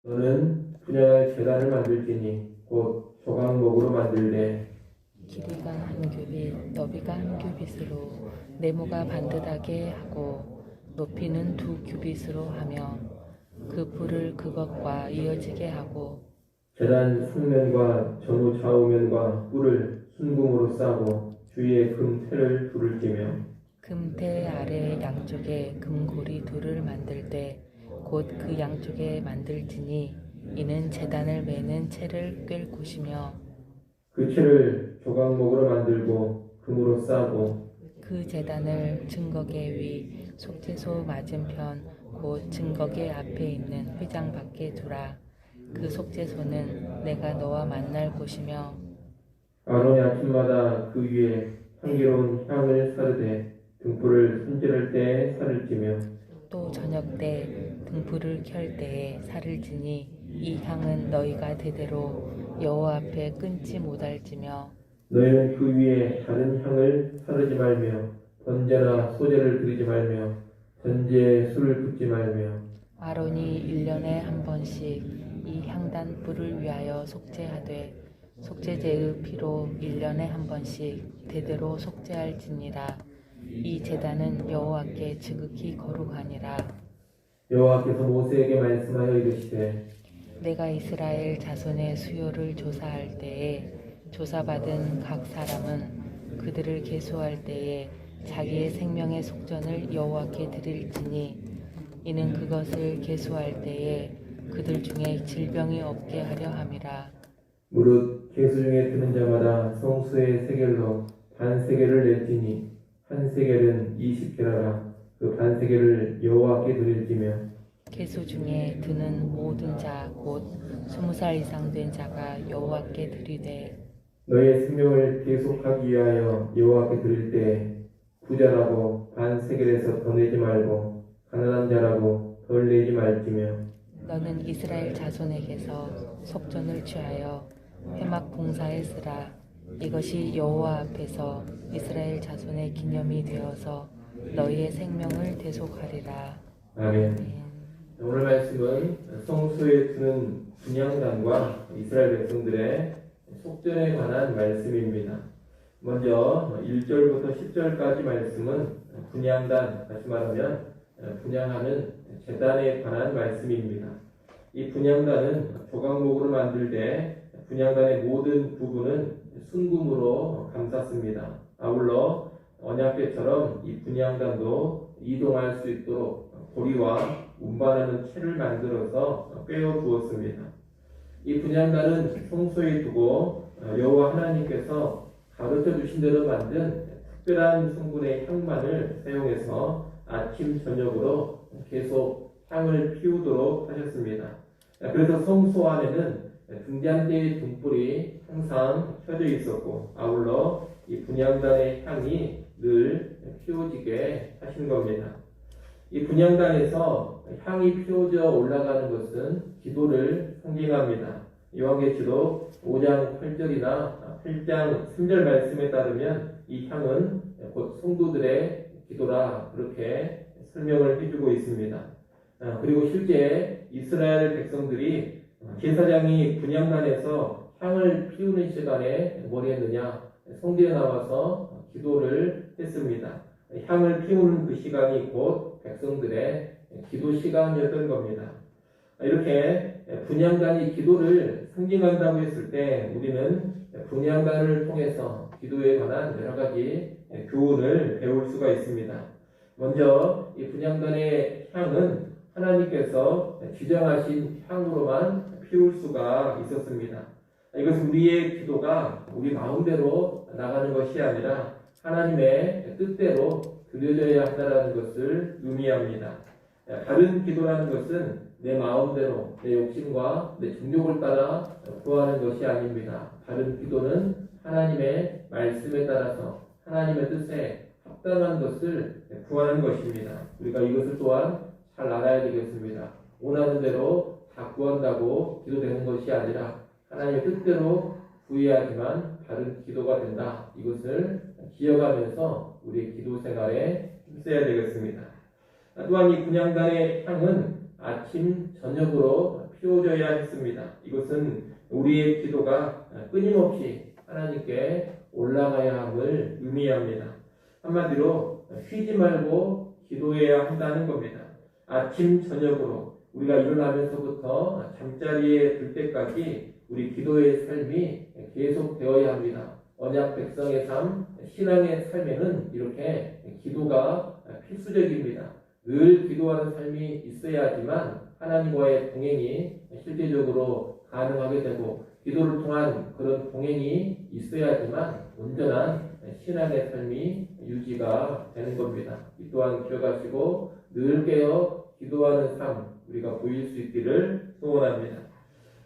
너는 분양할 제단을 만들지니 곧 조각목으로 만들되 길이가 한 규빗, 너비가 한 규빗으로 네모가 반듯하게 하고 높이는 2규빗으로 하며 그 뿔을 그것과 이어지게 하고 제단 상면과 전후 좌우면과 뿔을 순금으로 싸고 주위에 금테를 둘을 띠며 금대 아래 양쪽에 금고리 둘을 만들 때 곧 그 양쪽에 만들지니 이는 제단을 매는 채를 꿰 곳이며 그 채를 조각목으로 만들고 금으로 싸고 그 제단을 증거계 위 속죄소 맞은편 곧 증거계 앞에 있는 회장 밖에 두라. 그 속죄소는 내가 너와 만날 곳이며 아론이 아침마다 그 위에 향기로운 향을 사르되 등불을 손질할 때에 살을 찌며 또 저녁 때 등불을 켤 때에 살을 지니 이 향은 너희가 대대로 여호와 앞에 끊지 못할지며 너희는 그 위에 다른 향을 사르지 말며 번제나 소제를 드리지 말며 전제에 술을 붓지 말며 아론이 1년에 한 번씩 이 향단 뿔을 위하여 속죄하되 속죄제의 피로 1년에 한 번씩 대대로 속죄할지니라. 이 제단은 여호와께 지극히 거룩하니라. 여호와께서 모세에게 말씀하여 이르시되 내가 이스라엘 자손의 수요를 조사할 때에 조사받은 각 사람은 그들을 계수할 때에 자기의 생명의 속전을 여호와께 드릴지니 이는 그것을 계수할 때에 그들 중에 질병이 없게 하려 함이라. 무릇 계수 중에 드는 자마다 성수의 세겔로 반세겔을 낼지니 한 세겔은 20게라라 그 반세겔을 여호와께 드릴지며 계수 중에 드는 모든 자 곧 20살 이상 된 자가 여호와께 드리되 너의 생명을 계속하기 위하여 여호와께 드릴 때 부자라고 반세겔에서 더 내지 말고 가난한 자라고 덜 내지 말지며 너는 이스라엘 자손에게서 속전을 취하여 회막 봉사에 쓰라. 이것이 여호와 앞에서 이스라엘 자손의 기념이 되어서 너희의 생명을 대속하리라. 아멘. 오늘 말씀은 성소에 드는 분향단과 이스라엘 백성들의 속전에 관한 말씀입니다. 먼저 1절부터 10절까지 말씀은 분향단, 다시 말하면 분향하는 제단에 관한 말씀입니다. 이 분향단은 조각목으로 만들 때 분향단의 모든 부분은 순금으로 감쌌습니다. 아울러 언약궤처럼 이 분향단도 이동할 수 있도록 고리와 운반하는 채를 만들어서 꿰어 두었습니다. 이 분향단은 성소에 두고 여호와 하나님께서 가르쳐 주신 대로 만든 특별한 성분의 향만을 사용해서 아침 저녁으로 계속 향을 피우도록 하셨습니다. 그래서 성소 안에는 등잔대의 등불이 항상 켜져 있었고 아울러 이 분향단의 향이 늘 피워지게 하신 겁니다. 이 분향단에서 향이 피워져 올라가는 것은 기도를 상징합니다. 요한계시록 5장 8절이나 8장 3절 말씀에 따르면 이 향은 곧 성도들의 기도라 그렇게 설명을 해주고 있습니다. 그리고 실제 이스라엘 백성들이 제사장이 분향단에서 향을 피우는 시간에 뭘 했느냐? 성전에 나와서 기도를 했습니다. 향을 피우는 그 시간이 곧 백성들의 기도 시간이었던 겁니다. 이렇게 분향단이 기도를 상징한다고 했을 때 우리는 분향단을 통해서 기도에 관한 여러 가지 교훈을 배울 수가 있습니다. 먼저 이 분향단의 향은 하나님께서 지정하신 향으로만 피울 수가 있었습니다. 이것은 우리의 기도가 우리 마음대로 나가는 것이 아니라 하나님의 뜻대로 드려져야 한다는 것을 의미합니다. 다른 기도라는 것은 내 마음대로 내 욕심과 내 정욕을 따라 구하는 것이 아닙니다. 다른 기도는 하나님의 말씀에 따라서 하나님의 뜻에 합당한 것을 구하는 것입니다. 우리가 이것을 또한 잘 알아야 되겠습니다. 원하는 대로 다 구한다고 기도되는 것이 아니라 하나님의 뜻대로 구해야지만 바른 기도가 된다. 이것을 기억하면서 우리의 기도 생활에 힘써야 되겠습니다. 또한 이 분향단의 향은 아침, 저녁으로 피워져야 했습니다. 이것은 우리의 기도가 끊임없이 하나님께 올라가야 함을 의미합니다. 한마디로 쉬지 말고 기도해야 한다는 겁니다. 아침 저녁으로 우리가 일어나면서부터 잠자리에 들 때까지 우리 기도의 삶이 계속되어야 합니다. 언약 백성의 삶, 신앙의 삶에는 이렇게 기도가 필수적입니다. 늘 기도하는 삶이 있어야지만 하나님과의 동행이 실제적으로 가능하게 되고, 기도를 통한 그런 동행이 있어야지만 온전한 신앙의 삶이 유지가 되는 겁니다. 이 또한 기억하시고 늘 깨어 기도하는 삶 우리가 보일 수 있기를 소원합니다.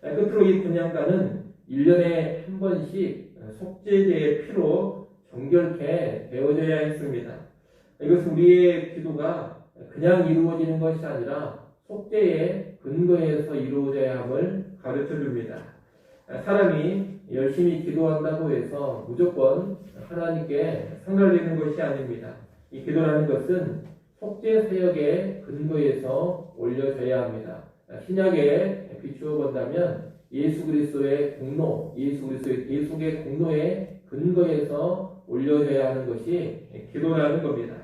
끝으로 이 분향가는 1년에 한 번씩 속죄제의 피로 정결케 되어져야 했습니다. 이것은 우리의 기도가 그냥 이루어지는 것이 아니라 속죄의 근거에서 이루어져야 함을 가르쳐 줍니다. 사람이 열심히 기도한다고 해서 무조건 하나님께 상달되는 것이 아닙니다. 이 기도라는 것은 속죄 사역의 근거에서 올려져야 합니다. 신약에 비추어 본다면 예수 그리스도의 공로, 예수 그리스도의 대속의 공로의 근거에서 올려져야 하는 것이 기도라는 겁니다.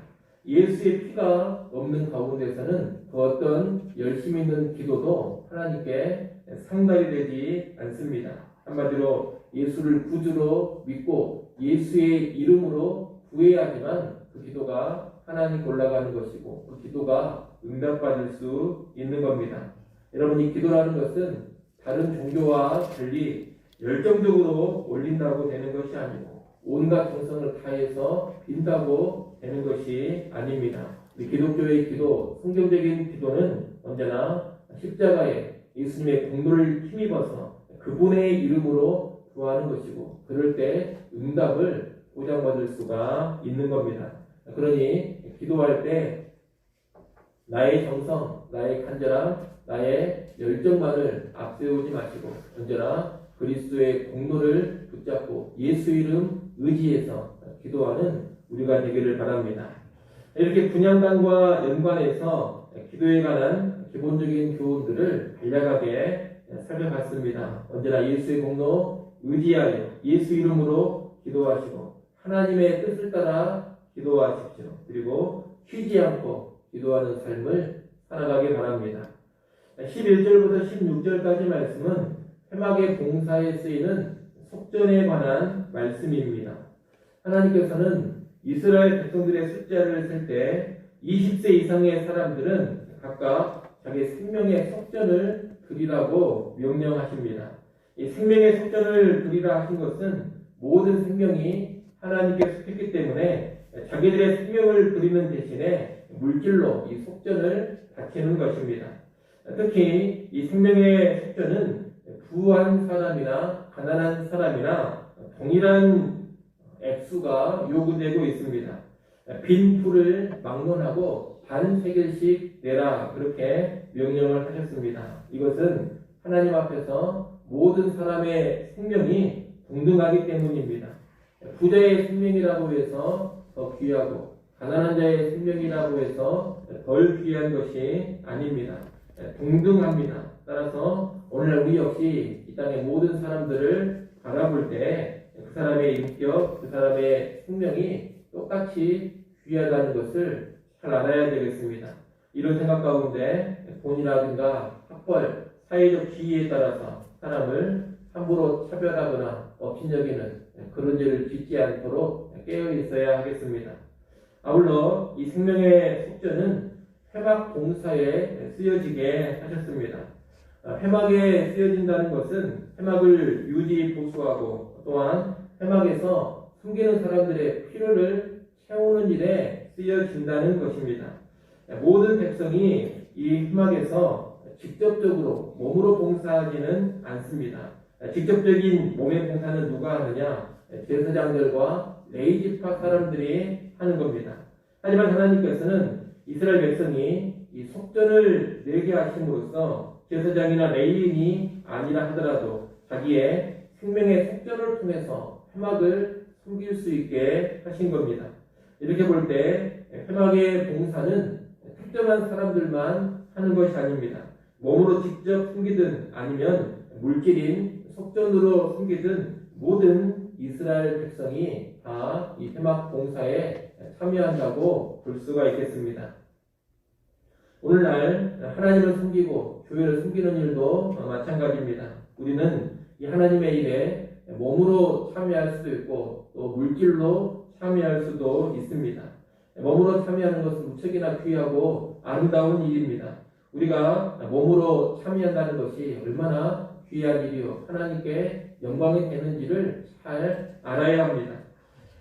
예수의 피가 없는 가운데서는 그 어떤 열심히 있는 기도도 하나님께 상달이 되지 않습니다. 한마디로 예수를 구주로 믿고 예수의 이름으로 구해야지만 그 기도가 하나님께 올라가는 것이고 그 기도가 응답받을 수 있는 겁니다. 여러분, 이 기도라는 것은 다른 종교와 달리 열정적으로 올린다고 되는 것이 아니고 온갖 정성을 다해서 빈다고 되는 것이 아닙니다. 우리 기독교의 기도, 성경적인 기도는 언제나 십자가에 예수님의 공로를 힘입어서 그분의 이름으로 구하는 것이고, 그럴 때 응답을 보장받을 수가 있는 겁니다. 그러니 기도할 때 나의 정성, 나의 간절함, 나의 열정만을 앞세우지 마시고 언제나 그리스도의 공로를 붙잡고 예수 이름 의지해서 기도하는 우리가 되기를 바랍니다. 이렇게 분향단과 연관해서 기도에 관한 기본적인 교훈들을 간략하게 살펴봤습니다. 언제나 예수의 공로 의지하여 예수 이름으로 기도하시고 하나님의 뜻을 따라 기도하십시오. 그리고 쉬지 않고 기도하는 삶을 살아가기 바랍니다. 11절부터 16절까지 말씀은 회막의 봉사에 쓰이는 속전에 관한 말씀입니다. 하나님께서는 이스라엘 백성들의 숫자를 셀 때 20세 이상의 사람들은 각각 자기 생명의 속전을 드리라고 명령하십니다. 이 생명의 속전을 드리라 하신 것은 모든 생명이 하나님께 속했기 때문에 자기들의 생명을 드리는 대신에 물질로 이 속전을 바치는 것입니다. 특히 이 생명의 속전은 부한 사람이나 가난한 사람이나 동일한 액수가 요구되고 있습니다. 빈 풀을 막론하고 반 세겔씩 내라, 그렇게 명령을 하셨습니다. 이것은 하나님 앞에서 모든 사람의 생명이 동등하기 때문입니다. 부자의 생명이라고 해서 더 귀하고 가난한 자의 생명이라고 해서 덜 귀한 것이 아닙니다. 동등합니다. 따라서 오늘날 우리 역시 이 땅의 모든 사람들을 바라볼 때 그 사람의 인격, 그 사람의 생명이 똑같이 귀하다는 것을 잘 알아야 되겠습니다. 이런 생각 가운데 돈이라든가 학벌, 사회적 지위에 따라서 사람을 함부로 차별하거나 업신여기는 그런 죄를 짓지 않도록 깨어 있어야 하겠습니다. 아울러 이 생명의 속전은 회막 봉사에 쓰여지게 하셨습니다. 회막에 쓰여진다는 것은 회막을 유지 보수하고 또한 회막에서 숨기는 사람들의 필요를 채우는 일에 쓰여진다는 것입니다. 모든 백성이 이 회막에서 직접적으로 몸으로 봉사하지는 않습니다. 직접적인 몸의 봉사는 누가 하느냐? 제사장들과 레위지파 사람들이 하는 겁니다. 하지만 하나님께서는 이스라엘 백성이 이 속전을 내게 하심으로써 제사장이나 레위인이 아니라 하더라도 자기의 생명의 속전을 통해서 회막을 숨길 수 있게 하신 겁니다. 이렇게 볼 때 회막의 봉사는 특정한 사람들만 하는 것이 아닙니다. 몸으로 직접 숨기든 아니면 물질인 속전으로 숨기든 모든 이스라엘 백성이 다 이 회막 봉사에 참여한다고 볼 수가 있겠습니다. 오늘날 하나님을 숨기고 교회를 숨기는 일도 마찬가지입니다. 우리는 이 하나님의 일에 몸으로 참여할 수도 있고 또 물질로 참여할 수도 있습니다. 몸으로 참여하는 것은 무척이나 귀하고 아름다운 일입니다. 우리가 몸으로 참여한다는 것이 얼마나 귀한 일이요 하나님께 영광이 되는지를 잘 알아야 합니다.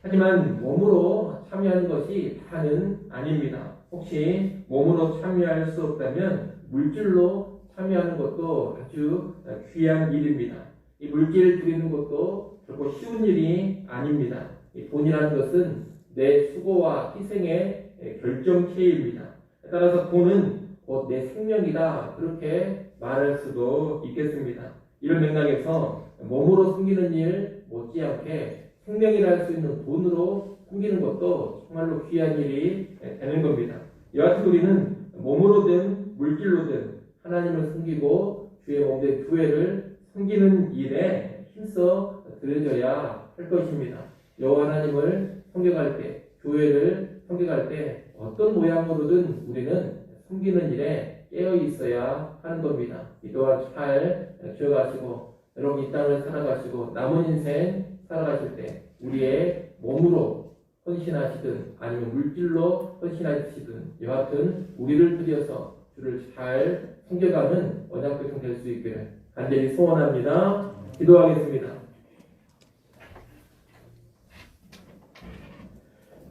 하지만 몸으로 참여하는 것이 다는 아닙니다. 혹시 몸으로 참여할 수 없다면 물질로 참여하는 것도 아주 귀한 일입니다. 이 물질을 드리는 것도 결코 쉬운 일이 아닙니다. 이 돈이라는 것은 내 수고와 희생의 결정체입니다. 따라서 돈은 곧 내 생명이다 그렇게 말할 수도 있겠습니다. 이런 맥락에서 몸으로 숨기는 일 못지않게 생명이라 할 수 있는 돈으로 숨기는 것도 정말로 귀한 일이 되는 겁니다. 여하튼 우리는 몸으로든 물질로든 하나님을 숨기고 주의 몸된 교회를 섬기는 일에 힘써 들여져야 할 것입니다. 여호와 하나님을 섬겨갈 때, 교회를 섬겨갈 때 어떤 모양으로든 우리는 섬기는 일에 깨어 있어야 하는 겁니다. 이 또한 잘 기억하시고 여러분 이 땅을 살아가시고 남은 인생 살아가실 때 우리의 몸으로 헌신하시든 아니면 물질로 헌신하시든 여하튼 우리를 들여서 주를 잘 섬겨가는 언약백성 될 수 있기를 간절히 소원합니다. 기도하겠습니다.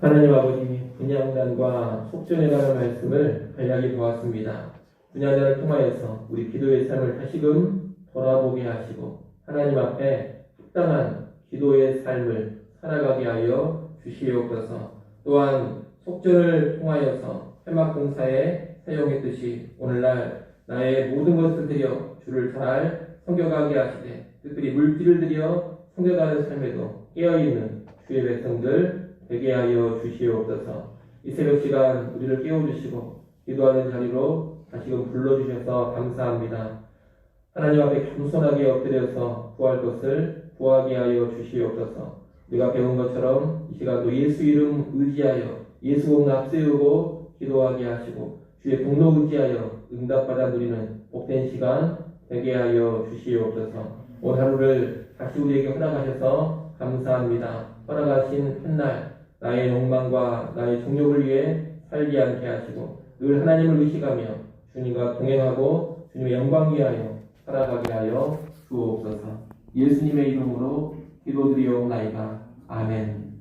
하나님 아버지, 분향단과 속전에 관한 말씀을 간략히 보았습니다. 분향단을 통하여서 우리 기도의 삶을 다시금 돌아보게 하시고 하나님 앞에 합당한 기도의 삶을 살아가게 하여 주시옵소서. 또한 속전을 통하여서 회막 봉사에 사용했듯이 오늘날 나의 모든 것을 들여 주를 잘 섬겨가게 하시되 특별히 물질을 들여 섬겨가는 삶에도 깨어있는 주의 백성들 되게 하여 주시옵소서. 이 새벽 시간 우리를 깨워주시고 기도하는 자리로 다시금 불러주셔서 감사합니다. 하나님 앞에 겸손하게 엎드려서 구할 것을 구하게 하여 주시옵소서. 우리가 배운 것처럼 이 시간도 예수 이름 의지하여 예수 공 앞세우고 기도하게 하시고 주의 공로 의지하여 응답받아 누리는 복된 시간 되게 하여 주시옵소서. 오늘 하루를 다시 우리에게 허락하셔서 감사합니다. 허락하신 한 날 나의 욕망과 나의 정욕을 위해 살지 않게 하시고 늘 하나님을 의식하며 주님과 동행하고 주님의 영광 위하여 살아가게 하여 주옵소서. 예수님의 이름으로 기도드리옵나이다. 아멘.